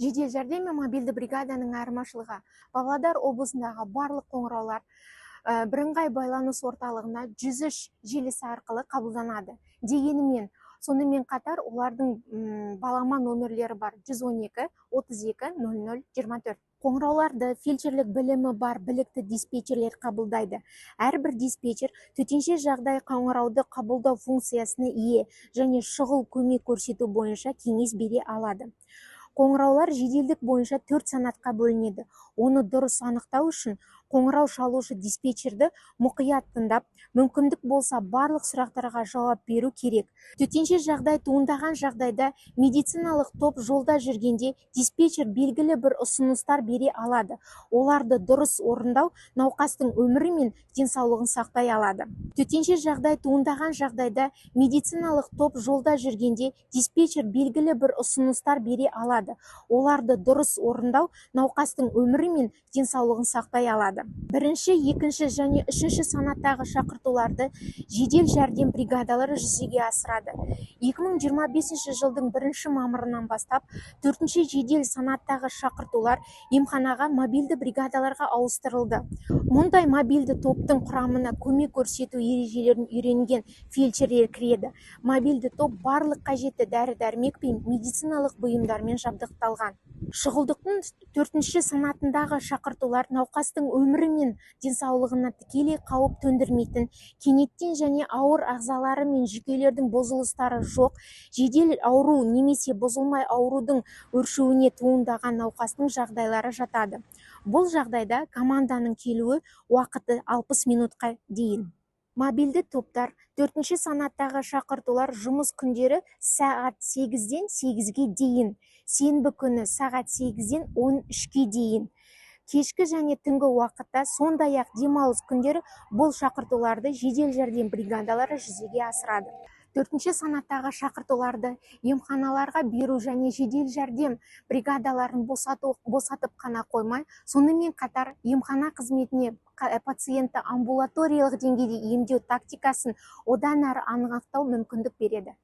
Жедел жәрдем мен мобильді бригаданың айырмашылығы. Павлодар облысындағы барлық қоңыраулар бірыңғай байланыс орталығына 103 желісі арқылы қабылданады. Дегенмен, сонымен қатар олардың балама номерлері бар: 112 32 00 24. Қоңырауларды фельдшерлік білімі бар білікті диспетчерлер қабылдайды. Әрбір диспетчер төтенше жағдай қоңырауды қабылдау функциясына ие және шұғыл көмек көрсету бойынша кеңес бере алады. Қоңыраулар жеделдік бойынша 4 санатқа бөлінеді. Оны дұрыс анықтау үшін қоңырау шалушы диспетчерді мұқият тыңдап, мүмкіндік болса барлық сұрақтарға жауап беру керек. Төтенше жағдай туындаған жағдайда медициналық топ жолда жүргенде диспетчер белгілі бір ұсыныстар бере алады. Оларды дұрыс орындау науқастың өмірі мен денсаулығын сақтай алады. Төтенше жағдай туындаған жағдайда медициналық топ жолда жүргенде диспетчер белгілі бір ұсыныстар бере алады. Оларды дұрыс орындау науқастың өмірі мен денсаулығын сақтай алады. Бірінші, екінші және үшінші санаттағы шақыртуларды жедел жәрдем бригадалары жүзеге асырады. 2025 жылдың 1 мамырынан бастап 4-ші жедел санаттағы шақыртулар емханаға мобильді бригадаларға ауыстырылды. Мұндай мобильді топтың құрамына көмек көрсету ережелерін үйренген фельдшерлер кіреді. Мобильді топ барлық қажетті дәрі-дәрмек пен медициналық бұйымдармен жабдықталған. Шұғылдықтың 4-ші санатындағы шақыртулар науқастың өмірі мен денсаулығына тікелей қауіп төндірмейтін, кенеттен және ауыр ағзалары мен жүйкелердің бұзылыстары жоқ, жедел ауру немесе бұзылмай аурудың өршуіне туындаған науқастың жағдайлары жатады. Бұл жағдайда команданың келуі уақыты 60 минутқа дейін. Мобильді топтар 4-ші санаттағы шақыртулар жұмыс күндері сағат 8-ден 8-ге дейін, сенбі күні сағат 8-ден 13-ге дейін. Кешкі және түнгі уақытта, сондай-ақ демалыс күндері бұл шақыртуларды жедел жәрдем бригадалары жүзеге асырады. 4-ші санаттағы шақыртуларды емханаларға беру және жедел жәрдем бригадаларын босатып қана қоймай, сонымен қатар емхана қызметіне пациентті амбулаториялық деңгейде емдеу тактикасын одан әрі анықтау мүмкіндік береді.